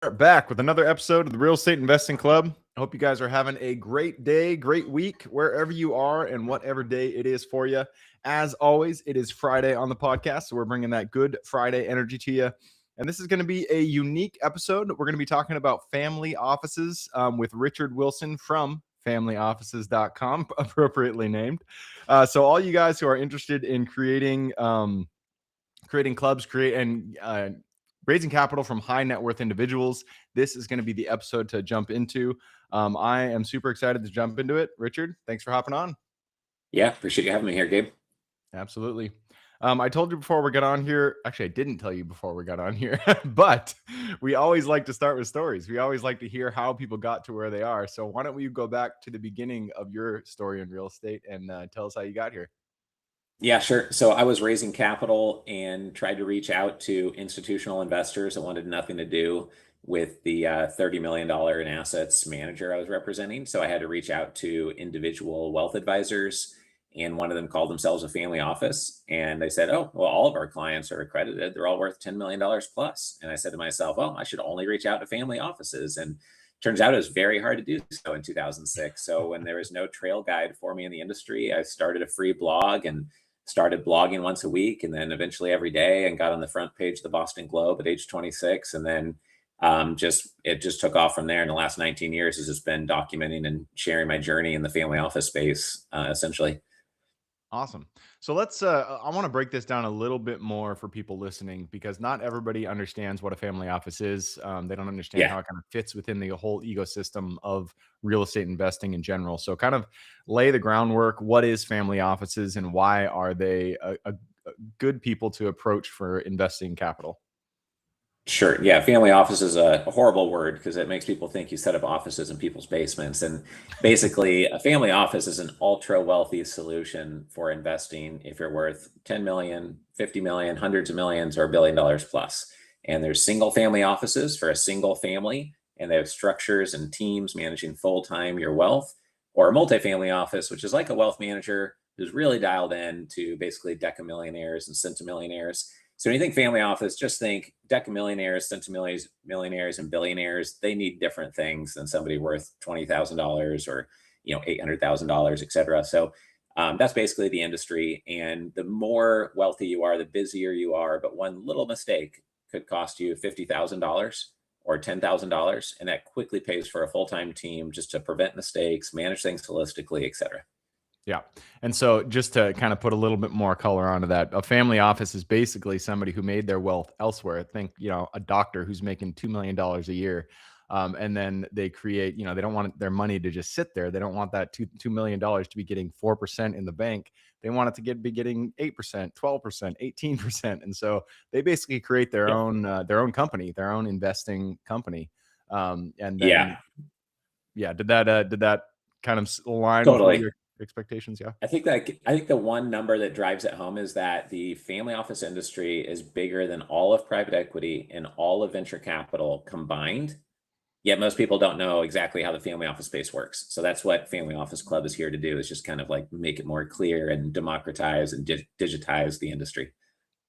Are back with another episode of the Real Estate Investing Club. I hope you guys are having a great day, great week, wherever you are and whatever day it is for you. As always, it is Friday on the podcast, so we're bringing that good Friday energy to you. And this is going to be a unique episode. We're going to be talking about family offices with Richard Wilson from familyoffices.com, appropriately named. So all you guys who are interested in creating clubs, raising capital from high net worth individuals, this is going to be the episode to jump into. I am super excited to jump into it. Richard, thanks for hopping on. Yeah, appreciate you having me here, Gabe. Absolutely. I told you before we got on here. Actually, I didn't tell you before we got on here, but we always like to start with stories. We always like to hear how people got to where they are. So why don't we go back to the beginning of your story in real estate and tell us how you got here? Yeah, sure. So I was raising capital and tried to reach out to institutional investors that wanted nothing to do with the $30 million in assets manager I was representing. So I had to reach out to individual wealth advisors, and one of them called themselves a family office. And they said, oh, well, all of our clients are accredited. They're all worth $10 million plus. And I said to myself, well, I should only reach out to family offices. And turns out it was very hard to do so in 2006. So when there was no trail guide for me in the industry, I started a free blog and started blogging once a week, and then eventually every day, and got on the front page of the Boston Globe at age 26. And then it just took off from there. In the last 19 years has just been documenting and sharing my journey in the family office space, essentially. Awesome. So I want to break this down a little bit more for people listening because not everybody understands what a family office is. They don't understand Yeah. how it kind of fits within the whole ecosystem of real estate investing in general. So kind of lay the groundwork. What is family offices and why are they a good people to approach for investing capital? Sure. Yeah. Family office is a horrible word because it makes people think you set up offices in people's basements. And basically, a family office is an ultra wealthy solution for investing if you're worth 10 million, 50 million, hundreds of millions, or $1 billion plus. And there's single family offices for a single family, and they have structures and teams managing full time your wealth, or a multifamily office, which is like a wealth manager who's really dialed in to basically decamillionaires and centimillionaires. So when you think family office, just think decamillionaires, centimillionaires, and billionaires. They need different things than somebody worth $20,000 or $800,000, et cetera. So that's basically the industry. And the more wealthy you are, the busier you are. But one little mistake could cost you $50,000 or $10,000, and that quickly pays for a full-time team just to prevent mistakes, manage things holistically, et cetera. Yeah. And so just to kind of put a little bit more color onto that, a family office is basically somebody who made their wealth elsewhere. Think, a doctor who's making $2 million a year. And then they create, they don't want their money to just sit there. They don't want that $2 million to be getting 4% in the bank. They want it to be getting 8%, 12%, 18%. And so they basically create their Yep. own company, their own investing company. And Yeah, then, yeah, did that kind of align with what totally. your expectations? Yeah. I think the one number that drives it home is that the family office industry is bigger than all of private equity and all of venture capital combined. Yet most people don't know exactly how the family office space works. So that's what Family Office Club is here to do, is just kind of like make it more clear and democratize and digitize the industry.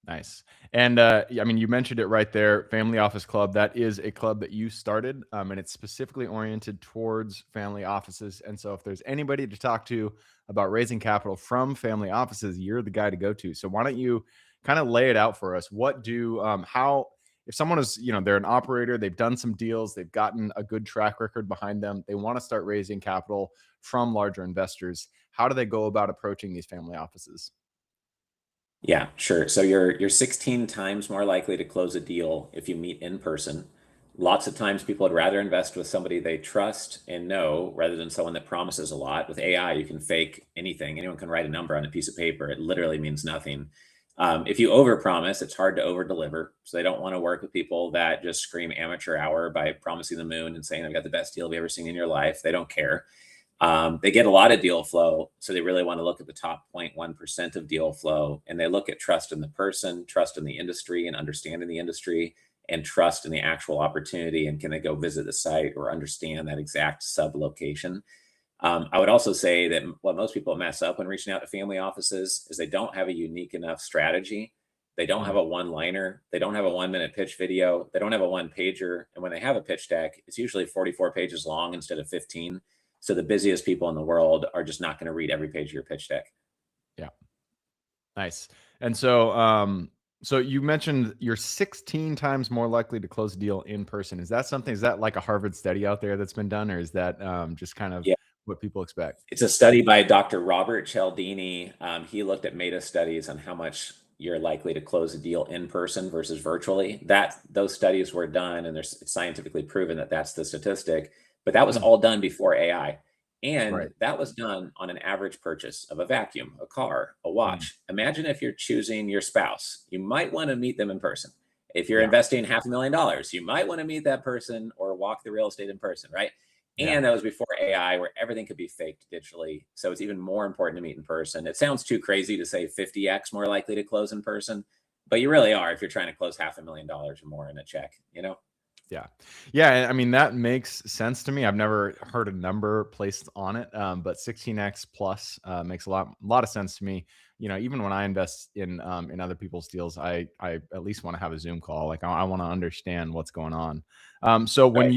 Nice. And I mean, you mentioned it right there, Family Office Club. That is a club that you started, and it's specifically oriented towards family offices. And so, if there's anybody to talk to about raising capital from family offices, you're the guy to go to. So, why don't you kind of lay it out for us? How, if someone is, they're an operator, they've done some deals, they've gotten a good track record behind them, they want to start raising capital from larger investors. How do they go about approaching these family offices? Yeah, sure. So you're 16 times more likely to close a deal if you meet in person. Lots of times people would rather invest with somebody they trust and know rather than someone that promises a lot. With AI, you can fake anything. Anyone can write a number on a piece of paper. It literally means nothing. If you overpromise, it's hard to overdeliver. So they don't want to work with people that just scream amateur hour by promising the moon and saying, I've got the best deal you've ever seen in your life. They don't care. They get a lot of deal flow, so they really want to look at the top 0.1% of deal flow, and they look at trust in the person, trust in the industry, and understanding the industry, and trust in the actual opportunity. And can they go visit the site or understand that exact sub location? I would also say that what most people mess up when reaching out to family offices is they don't have a unique enough strategy They don't have a one-liner. They don't have a 1-minute pitch video. They don't have a one-pager. And when they have a pitch deck, it's usually 44 pages long instead of 15. So the busiest people in the world are just not going to read every page of your pitch deck. Yeah. Nice. And so you mentioned you're 16 times more likely to close a deal in person. Is that like a Harvard study out there that's been done, or is that just kind of Yeah. what people expect? It's a study by Dr. Robert Cialdini. He looked at meta studies on how much you're likely to close a deal in person versus virtually. Those studies were done, and it's scientifically proven that that's the statistic. But that was all done before AI, and Right. that was done on an average purchase of a vacuum, a car, a watch. Imagine if you're choosing your spouse, you might want to meet them in person. If you're Yeah. investing $500,000, you might want to meet that person or walk the real estate in person, right? Yeah. And that was before AI, where everything could be faked digitally. So it's even more important to meet in person. It sounds too crazy to say 50x more likely to close in person, but you really are if you're trying to close $500,000 or more in a check, you know? Yeah. Yeah. I mean, that makes sense to me. I've never heard a number placed on it, but 16x plus makes a lot of sense to me. Even when I invest in other people's deals, I at least want to have a Zoom call. Like I want to understand what's going on. So Right.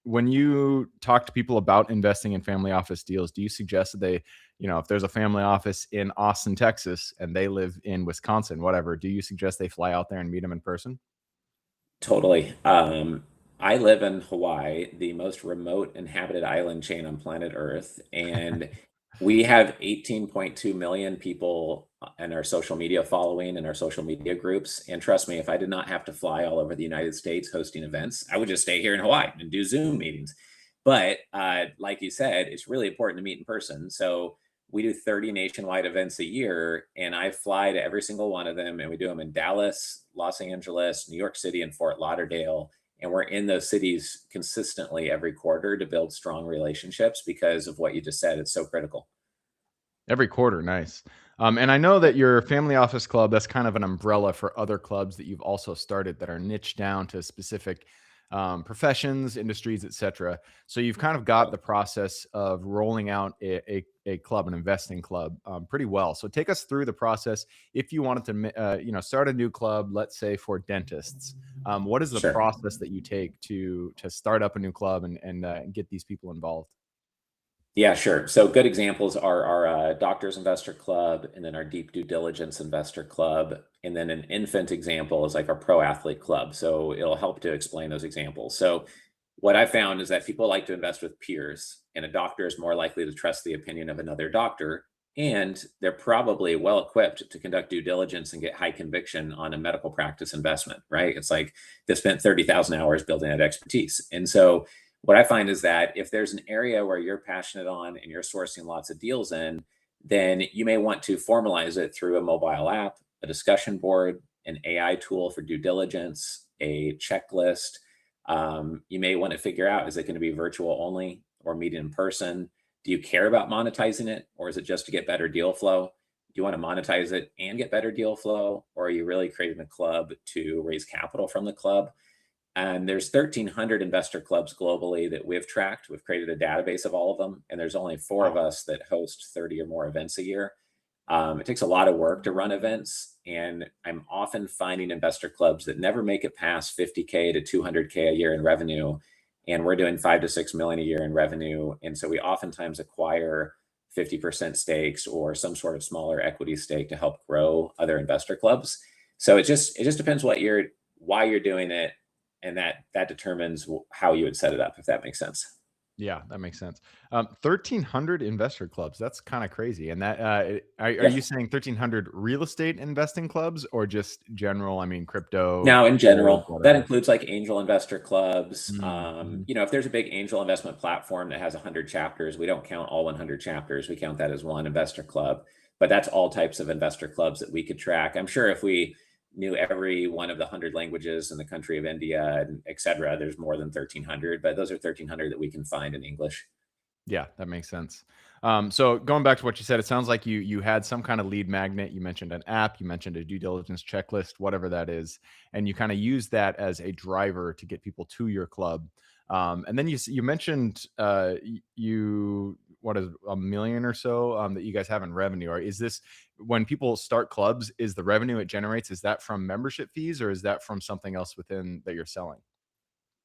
when you talk to people about investing in family office deals, do you suggest that they, if there's a family office in Austin, Texas, and they live in Wisconsin, whatever, do you suggest they fly out there and meet them in person? Totally. I live in Hawaii, the most remote inhabited island chain on planet Earth, and we have 18.2 million people in our social media following and our social media groups. And trust me, if I did not have to fly all over the United States hosting events, I would just stay here in Hawaii and do Zoom meetings. But like you said, it's really important to meet in person. So we do 30 nationwide events a year, and I fly to every single one of them, and we do them in Dallas, Los Angeles, New York City, and Fort Lauderdale. And we're in those cities consistently every quarter to build strong relationships because of what you just said. It's so critical. Every quarter, nice. And I know that your family office club, that's kind of an umbrella for other clubs that you've also started that are niched down to specific professions, industries, etc. So you've kind of got the process of rolling out a club, an investing club, pretty well. So take us through the process. If you wanted to, start a new club, let's say for dentists, what is the Sure. process that you take to start up a new club and get these people involved? Yeah, sure. So good examples are our Doctors Investor Club, and then our Deep Due Diligence Investor Club. And then an infant example is like our Pro Athlete Club. So it'll help to explain those examples. So what I found is that people like to invest with peers, and a doctor is more likely to trust the opinion of another doctor. And they're probably well equipped to conduct due diligence and get high conviction on a medical practice investment, right? It's like they spent 30,000 hours building that expertise. And so what I find is that if there's an area where you're passionate on and you're sourcing lots of deals in, then you may want to formalize it through a mobile app, a discussion board, an AI tool for due diligence, a checklist. You may want to figure out, is it going to be virtual only or meet in person? Do you care about monetizing it, or is it just to get better deal flow? Do you want to monetize it and get better deal flow, or are you really creating a club to raise capital from the club? And there's 1,300 investor clubs globally that we've tracked. We've created a database of all of them, and there's only four of Wow. us that host 30 or more events a year. It takes a lot of work to run events, and I'm often finding investor clubs that never make it past 50K to 200K a year in revenue, and we're doing 5 to 6 million a year in revenue. And so we oftentimes acquire 50% stakes or some sort of smaller equity stake to help grow other investor clubs. So it just depends why you're doing it, and that determines how you would set it up, if that makes sense. Yeah, that makes sense. 1,300 investor clubs. That's kind of crazy. And that are Yeah. you saying 1,300 real estate investing clubs or just general? I mean, crypto, Now, in gold, general, that whatever. includes like angel investor clubs. Mhm. If there's a big angel investment platform that has 100 chapters, we don't count all 100 chapters. We count that as one investor club. But that's all types of investor clubs that we could track. I'm sure if we knew every one of the 100 languages in the country of India, and et cetera, there's more than 1,300, but those are 1,300 that we can find in English. Yeah, that makes sense. So going back to what you said, it sounds like you had some kind of lead magnet. You mentioned an app, you mentioned a due diligence checklist, whatever that is, and you kind of use that as a driver to get people to your club. And then you mentioned you what is a million or so that you guys have in revenue, or is this when people start clubs, is the revenue it generates, is that from membership fees or is that from something else within that you're selling?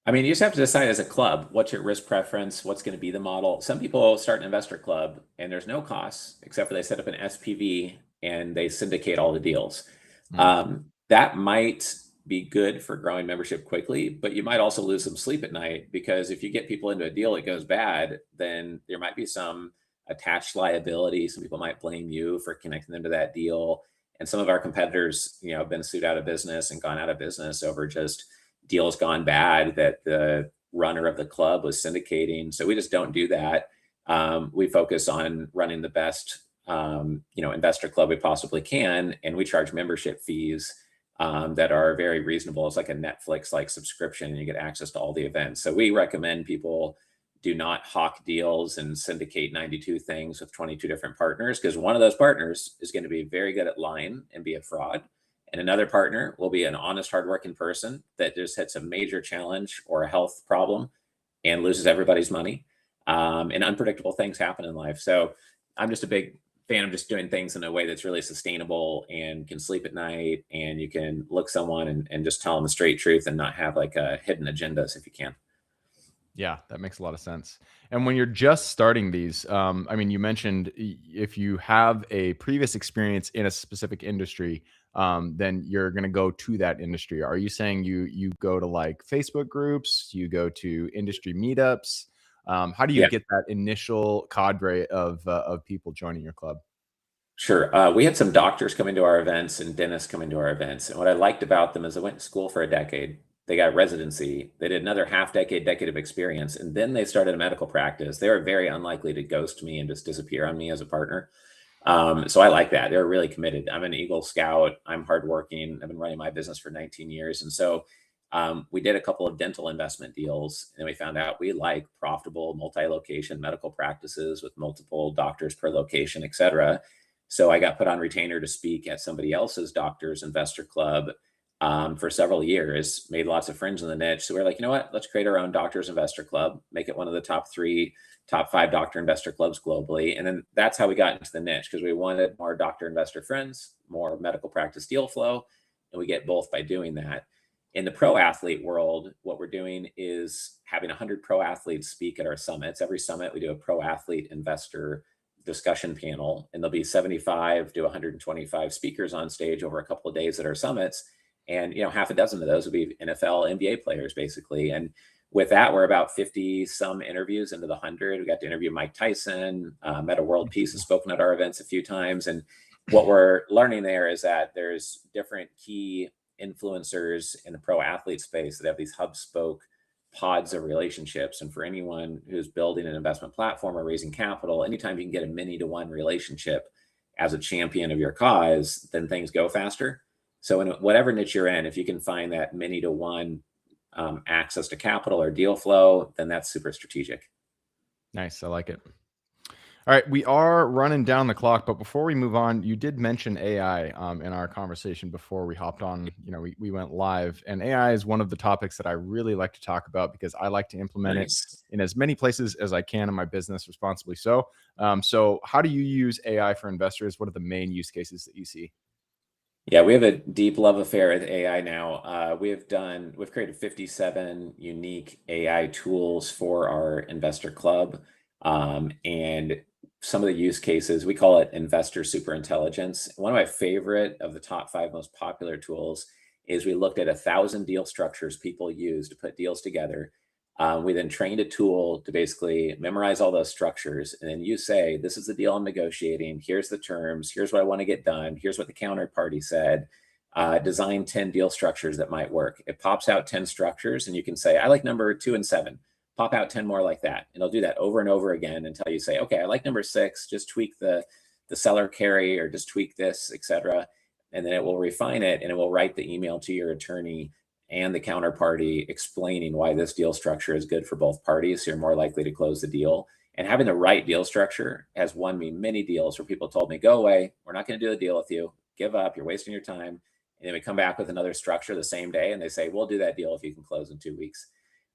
I mean, you just have to decide as a club, what's your risk preference? What's going to be the model? Some people start an investor club and there's no costs except for they set up an SPV and they syndicate all the deals. Mm. That might be good for growing membership quickly, but you might also lose some sleep at night because if you get people into a deal that goes bad, then there might be some attached liability. Some people might blame you for connecting them to that deal. And some of our competitors, have been sued out of business and gone out of business over just deals gone bad that the runner of the club was syndicating. So we just don't do that. We focus on running the best, investor club we possibly can, and we charge membership fees that are very reasonable. It's like a Netflix like subscription, and you get access to all the events. So we recommend people do not hawk deals and syndicate 92 things with 22 different partners, because one of those partners is going to be very good at lying and be a fraud. And another partner will be an honest, hardworking person that just hits a major challenge or a health problem and loses everybody's money. And unpredictable things happen in life. So I'm just a big fan of just doing things in a way that's really sustainable and can sleep at night, and you can look someone and just tell them the straight truth and not have like hidden agendas if you can. Yeah, that makes a lot of sense. And when you're just starting these, I mean, you mentioned if you have a previous experience in a specific industry, then you're going to go to that industry. Are you saying you go to like Facebook groups, you go to industry meetups? How do you Yeah. get that initial cadre of people joining your club? Sure. We had some doctors coming to our events and dentists coming to our events. And what I liked about them is they went to school for a decade. They got residency. They did another decade of experience. And then they started a medical practice. They were very unlikely to ghost me and just disappear on me as a partner. So I like that. They're really committed. I'm an Eagle Scout. I'm hardworking. I've been running my business for 19 years. And so we did a couple of dental investment deals, and we found out we like profitable multi-location medical practices with multiple doctors per location, et cetera. So I got put on retainer to speak at somebody else's doctors investor club for several years, made lots of friends in the niche. So we're like, you know what? Let's create our own doctors investor club, make it one of the top 5 doctor investor clubs globally. And then that's how we got into the niche, because we wanted more doctor investor friends, more medical practice deal flow. And we get both by doing that. In the pro athlete world, what we're doing is having 100 pro athletes speak at our summits. Every summit, we do a pro athlete investor discussion panel, and there'll be 75 to 125 speakers on stage over a couple of days at our summits. And half a dozen of those will be NFL, NBA players, basically. And with that, we're about 50 some interviews into the 100. We got to interview Mike Tyson, Meta World Peace has spoken at our events a few times. And what we're learning there is that there's different key influencers in the pro athlete space that have these hub spoke pods of relationships. And for anyone who's building an investment platform or raising capital, anytime you can get a many to one relationship as a champion of your cause, then things go faster. So in whatever niche you're in, if you can find that many to one access to capital or deal flow, then that's super strategic. Nice. I like it. All right, we are running down the clock, but before we move on, you did mention AI in our conversation before we hopped on. We went live, and AI is one of the topics that I really like to talk about because I like to implement it Nice. in as many places as I can in my business responsibly. So, how do you use AI for investors? What are the main use cases that you see? Yeah, we have a deep love affair with AI now. We've created 57 unique AI tools for our investor club. And some of the use cases, we call it investor super intelligence. One of my favorite of the top 5 most popular tools is we looked at 1,000 deal structures people use to put deals together. We then trained a tool to basically memorize all those structures. And then you say, this is the deal I'm negotiating. Here's the terms. Here's what I want to get done. Here's what the counterparty said. Design 10 deal structures that might work. It pops out 10 structures, and you can say, I like number 2 and 7. Pop out 10 more like that. And it'll do that over and over again until you say, okay, I like number 6. Just tweak the seller carry, or just tweak this, etc. And then it will refine it, and it will write the email to your attorney and the counterparty explaining why this deal structure is good for both parties. So you're more likely to close the deal. And having the right deal structure has won me many deals where people told me, go away, we're not going to do a deal with you, give up, you're wasting your time. And then we come back with another structure the same day, and they say, we'll do that deal if you can close in 2 weeks.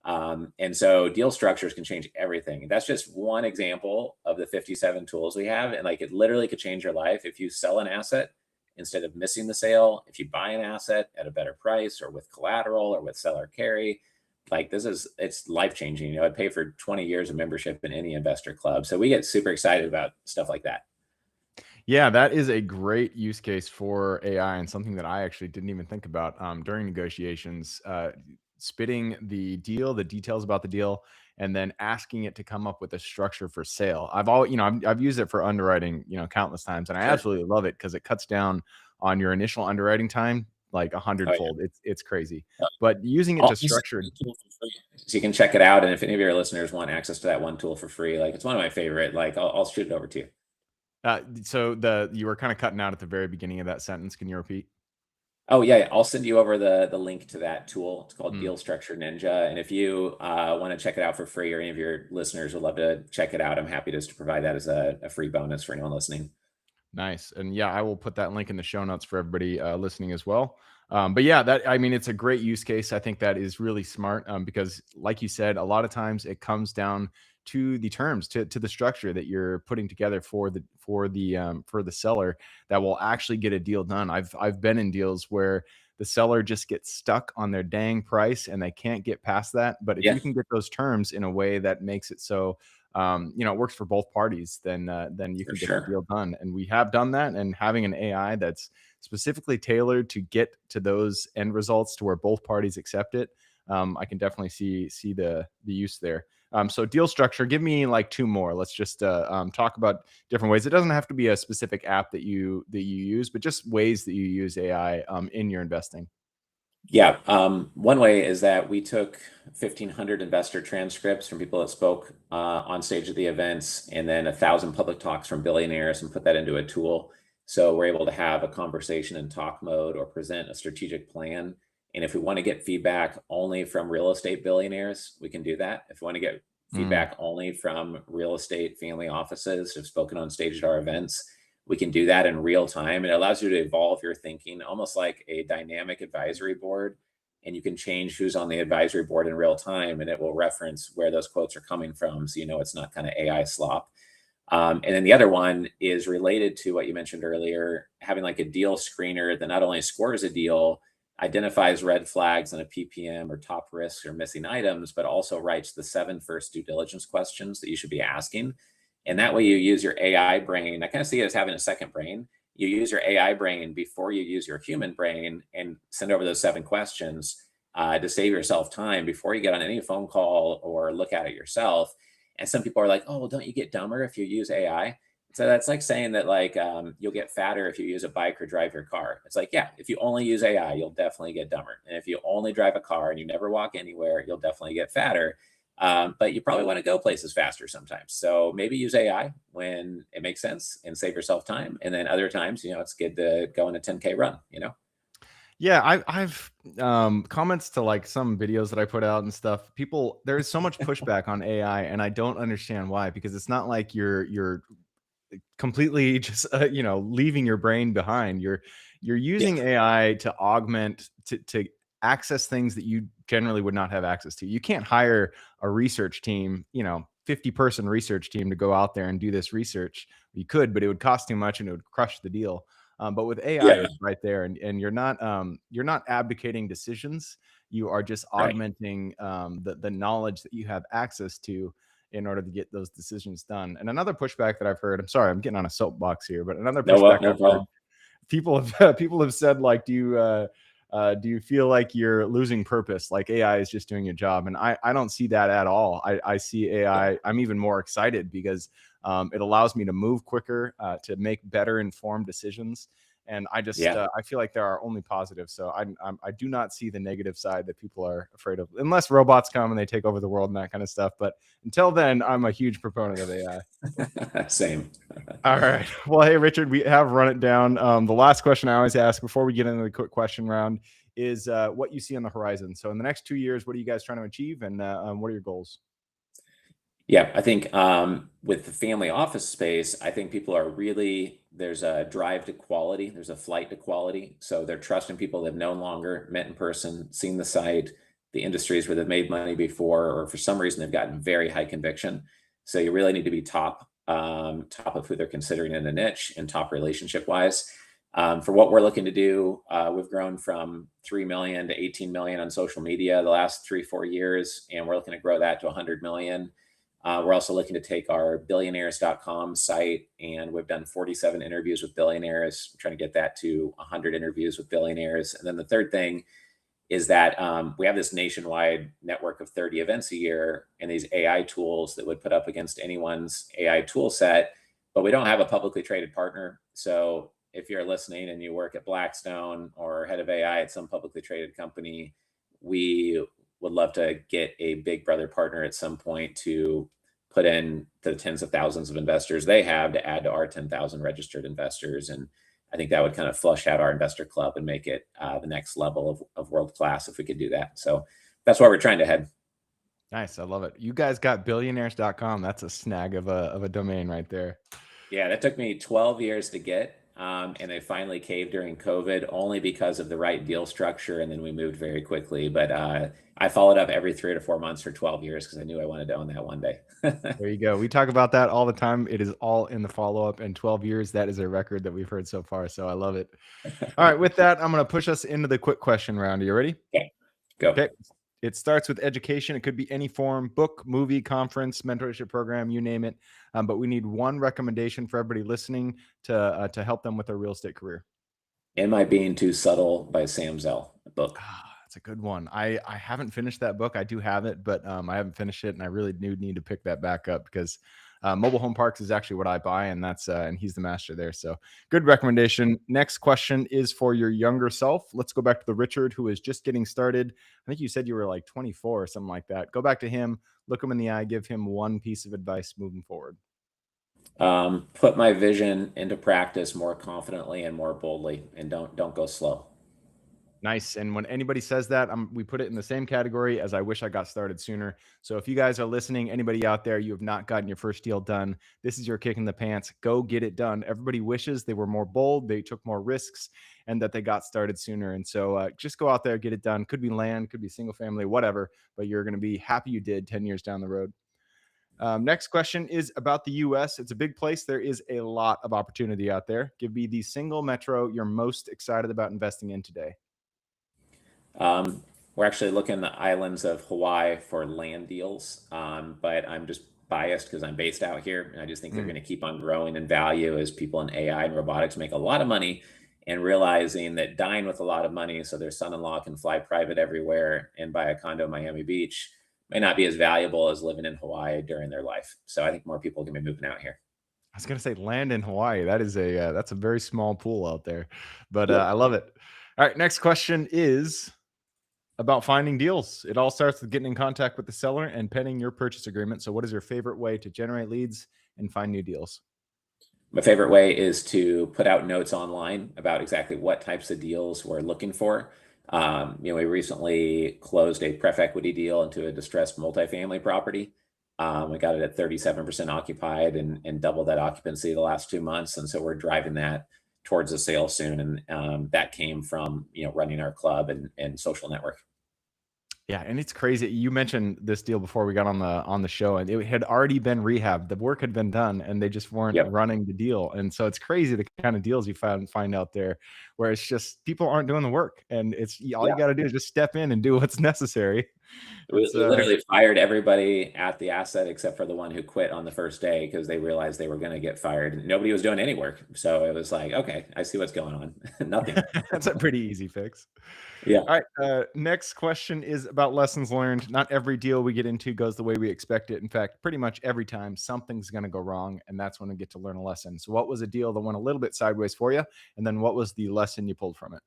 And so deal structures can change everything. That's just one example of the 57 tools we have. And like it literally could change your life if you sell an asset instead of missing the sale, if you buy an asset at a better price or with collateral or with seller carry. Like it's life changing. You know, I'd pay for 20 years of membership in any investor club. So we get super excited about stuff like that. Yeah, that is a great use case for AI and something that I actually didn't even think about during negotiations. Spitting the deal, the details about the deal, and then asking it to come up with a structure for sale. I've used it for underwriting, countless times, and I Sure. absolutely love it because it cuts down on your initial underwriting time like a Oh yeah. hundredfold. It's crazy. But using it I'll to send structure. you the tool for free, so you can check it out. And if any of your listeners want access to that one tool for free, like it's one of my favorite. Like I'll shoot it over to you. So you were kind of cutting out at the very beginning of that sentence. Can you repeat? Oh yeah, I'll send you over the link to that tool. It's called Hmm. Deal Structure Ninja. And if you want to check it out for free, or any of your listeners would love to check it out, I'm happy just to provide that as a free bonus for anyone listening. Nice. And yeah, I will put that link in the show notes for everybody listening as well. But yeah, it's a great use case. I think that is really smart because, like you said, a lot of times it comes down to the terms, to the structure that you're putting together for the seller that will actually get a deal done. I've been in deals where the seller just gets stuck on their dang price and they can't get past that. But if Yeah, you can get those terms in a way that makes it so it works for both parties, then you for can get the sure. deal done. And we have done that. And having an AI that's specifically tailored to get to those end results to where both parties accept it, I can definitely see the use there. So deal structure, give me like two more. Let's just talk about different ways. It doesn't have to be a specific app that you use, but just ways that you use AI in your investing. Yeah. One way is that we took 1,500 investor transcripts from people that spoke on stage at the events, and then 1,000 public talks from billionaires, and put that into a tool. So we're able to have a conversation in talk mode or present a strategic plan. And if we want to get feedback only from real estate billionaires, we can do that. If we want to get Mm, feedback only from real estate family offices who've spoken on stage at our events, we can do that in real time. It allows you to evolve your thinking almost like a dynamic advisory board. And you can change who's on the advisory board in real time, and it will reference where those quotes are coming from. So you know it's not kind of AI slop. And then the other one is related to what you mentioned earlier, having like a deal screener that not only scores a deal, identifies red flags on a PPM or top risks or missing items, but also writes the 7 first due diligence questions that you should be asking. And that way you use your AI brain. I kind of see it as having a second brain. You use your AI brain before you use your human brain and send over those 7 questions to save yourself time before you get on any phone call or look at it yourself. And some people are like, "Oh, well, don't you get dumber if you use AI?" So that's like saying that like you'll get fatter if you use a bike or drive your car. It's like, yeah, if you only use AI, you'll definitely get dumber. And if you only drive a car and you never walk anywhere, you'll definitely get fatter. But you probably want to go places faster sometimes. So maybe use AI when it makes sense and save yourself time. And then other times, it's good to go on a 10K run. Yeah, I've comments to like some videos that I put out and stuff. People, there's so much pushback on AI, and I don't understand why. Because it's not like you're completely just leaving your brain behind. You're Yeah, using AI to augment to access things that you generally would not have access to. You can't hire a research team, 50-person research team to go out there and do this research. You could, but it would cost too much and it would crush the deal. But with AI, yeah, it's right there, and you're not abdicating decisions. You are just right. augmenting the knowledge that you have access to in order to get those decisions done. And another pushback that I've heard, I'm sorry, I'm getting on a soapbox here, but another No, pushback no I've heard, problem. people have said like, do you feel like you're losing purpose? Like AI is just doing your job, and I don't see that at all. I see Yeah, AI. I'm even more excited because it allows me to move quicker, to make better informed decisions. And yeah. I feel like there are only positives. So I do not see the negative side that people are afraid of, unless robots come and they take over the world and that kind of stuff. But until then, I'm a huge proponent of AI. Same. All right. Well, hey, Richard, we have run it down. The last question I always ask before we get into the quick question round is what you see on the horizon. So, in the next 2 years, what are you guys trying to achieve, and what are your goals? Yeah, I think with the family office space, I think people are really, there's a drive to quality, there's a flight to quality. So they're trusting people they've known longer, met in person, seen the site. the industries where they've made money before, or for some reason they've gotten very high conviction. So you really need to be top of who they're considering in a niche and top relationship wise. For what we're looking to do, we've grown from 3 million to 18 million on social media the last 3-4 years, and we're looking to grow that to 100 million. We're also looking to take our billionaires.com site, and we've done 47 interviews with billionaires. We're trying to get that to 100 interviews with billionaires. And then the third thing is that we have this nationwide network of 30 events a year and these AI tools that would put up against anyone's AI tool set, but we don't have a publicly traded partner. So if you're listening and you work at Blackstone or head of AI at some publicly traded company, we would love to get a big brother partner at some point to put in the tens of thousands of investors they have to add to our 10,000 registered investors. And I think that would kind of flush out our investor club and make it the next level of world class if we could do that. So that's why we're trying to head. Nice. I love it. You guys got billionaires.com. That's a snag of a domain right there. Yeah, that took me 12 years to get. And they finally caved during COVID only because of the right deal structure. And then we moved very quickly. But I followed up every 3 to 4 months for 12 years because I knew I wanted to own that one day. There you go. We talk about that all the time. It is all in the follow-up, and 12 years, that is a record that we've heard so far. So I love it. All right. With that, I'm going to push us into the quick question round. Are you ready? Okay, go. Okay. It starts with education. It could be any form, book, movie, conference, mentorship program, you name it. But we need one recommendation for everybody listening to help them with their real estate career. Am I Being Too Subtle by Sam Zell, a book. That's a good one. I haven't finished that book. I do have it, but I haven't finished it, and I really do need to pick that back up because mobile home parks is actually what I buy, and that's and he's the master there. So good recommendation. Next question is for your younger self. Let's go back to the Richard who is just getting started. I think you said you were like 24 or something like that. Go back to him, look him in the eye, give him one piece of advice moving forward. Put my vision into practice more confidently and more boldly, and don't go slow. Nice. And when anybody says that, we put it in the same category as I wish I got started sooner. So if you guys are listening, anybody out there, you have not gotten your first deal done, this is your kick in the pants. Go get it done. Everybody wishes they were more bold, they took more risks, and that they got started sooner. And so just go out there, get it done. Could be land, could be single family, whatever, but you're going to be happy you did 10 years down the road. Next question is about the US. It's a big place. There is a lot of opportunity out there. Give me the single metro you're most excited about investing in today. We're actually looking at the islands of Hawaii for land deals, but I'm just biased because I'm based out here, and I just think they're going to keep on growing in value as people in AI and robotics make a lot of money, and realizing that dying with a lot of money so their son-in-law can fly private everywhere and buy a condo in Miami Beach may not be as valuable as living in Hawaii during their life. So I think more people are going to be moving out here. I was going to say land in Hawaii. That is that's a very small pool out there, but I love it. All right. Next question is about finding deals. It all starts with getting in contact with the seller and penning your purchase agreement. So what is your favorite way to generate leads and find new deals? My favorite way is to put out notes online about exactly what types of deals we're looking for. We recently closed a pref equity deal into a distressed multifamily property. We got it at 37% occupied and doubled that occupancy the last 2 months. And so we're driving that towards a sale soon. And that came from, running our club and social network. Yeah, and it's crazy. You mentioned this deal before we got on the show, and it had already been rehabbed. The work had been done, and they just weren't running the deal. And so it's crazy the kind of deals you find out there, where it's just people aren't doing the work, and it's all you got to do is just step in and do what's necessary. We literally fired everybody at the asset except for the one who quit on the first day because they realized they were going to get fired. Nobody was doing any work, so it was like, okay, I see what's going on. Nothing. That's a pretty easy fix. Yeah. All right. Next question is about lessons learned. Not every deal we get into goes the way we expect it. In fact, pretty much every time something's going to go wrong, and that's when we get to learn a lesson. So what was a deal that went a little bit sideways for you? And then what was the lesson you pulled from it?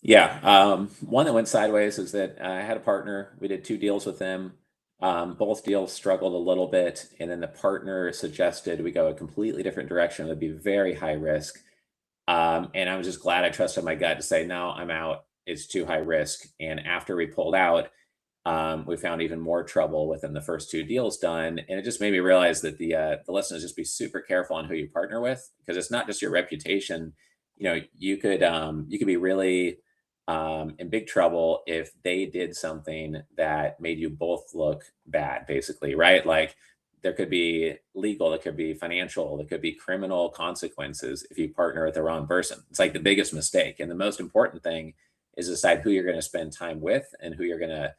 Yeah. One that went sideways is that I had a partner. We did 2 deals with them. Both deals struggled a little bit. And then the partner suggested we go a completely different direction. It would be very high risk. And I was just glad I trusted my gut to say, no, I'm out. It's too high risk. And after we pulled out, we found even more trouble within the first 2 deals done. And it just made me realize that the lesson is just be super careful on who you partner with, because it's not just your reputation. You could be really in big trouble if they did something that made you both look bad, basically, right? Like there could be legal, there could be financial, there could be criminal consequences if you partner with the wrong person. It's like the biggest mistake. And the most important thing is decide who you're going to spend time with and who you're going to,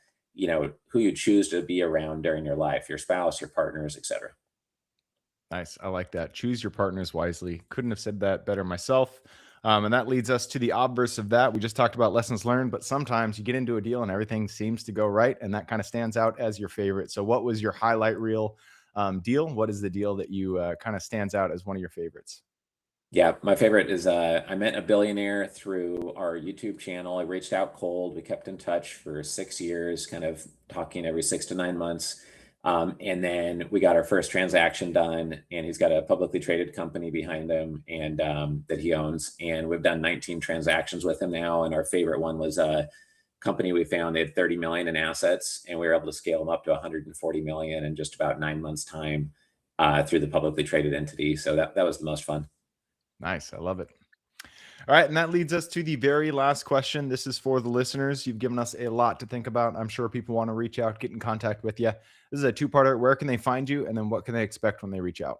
who you choose to be around during your life, your spouse, your partners, etc. Nice. I like that. Choose your partners wisely. Couldn't have said that better myself. And that leads us to the obverse of that. We just talked about lessons learned, but sometimes you get into a deal and everything seems to go right. And that kind of stands out as your favorite. So, what was your highlight reel deal? What is the deal that you kind of stands out as one of your favorites? Yeah, my favorite is I met a billionaire through our YouTube channel. I reached out cold. We kept in touch for 6 years, kind of talking every 6 to 9 months. And then we got our first transaction done, and he's got a publicly traded company behind him and that he owns. And we've done 19 transactions with him now. And our favorite one was a company we founded 30 million in assets, and we were able to scale them up to 140 million in just about 9 months' time through the publicly traded entity. So that was the most fun. Nice. I love it. All right. And that leads us to the very last question. This is for the listeners. You've given us a lot to think about. I'm sure people want to reach out, get in contact with you. This is a two-parter. Where can they find you? And then what can they expect when they reach out?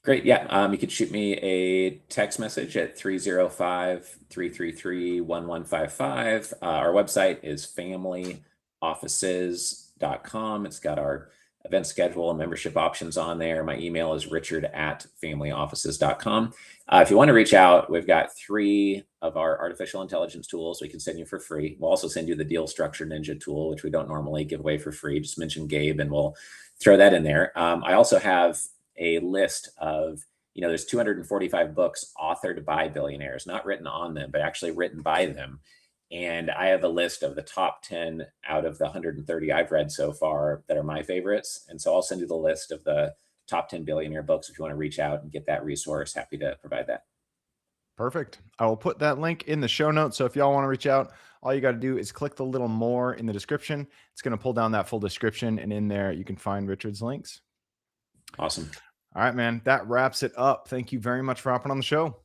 Great. Yeah. You could shoot me a text message at 305-333-1155. Our website is familyoffices.com. It's got our event schedule and membership options on there. My email is richard@familyoffices.com. If you want to reach out, we've got 3 of our artificial intelligence tools we can send you for free. We'll also send you the Deal Structure Ninja tool, which we don't normally give away for free. Just mention Gabe and we'll throw that in there. I also have a list of, there's 245 books authored by billionaires, not written on them, but actually written by them. And I have a list of the top 10 out of the 130 I've read so far that are my favorites. And so I'll send you the list of the top 10 billionaire books if you want to reach out and get that resource. Happy to provide that. Perfect. I will put that link in the show notes. So if y'all want to reach out, all you got to do is click the little more in the description. It's going to pull down that full description. And in there, you can find Richard's links. Awesome. All right, man. That wraps it up. Thank you very much for hopping on the show.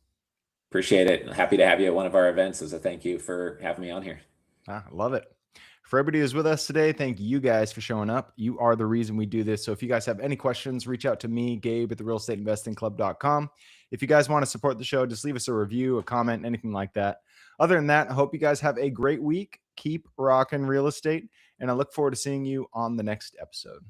Appreciate it. Happy to have you at one of our events as a thank you for having me on here. I love it. For everybody who's with us today, thank you guys for showing up. You are the reason we do this. So if you guys have any questions, reach out to me, Gabe at therealestateinvestingclub.com. If you guys want to support the show, just leave us a review, a comment, anything like that. Other than that, I hope you guys have a great week. Keep rocking real estate, and I look forward to seeing you on the next episode.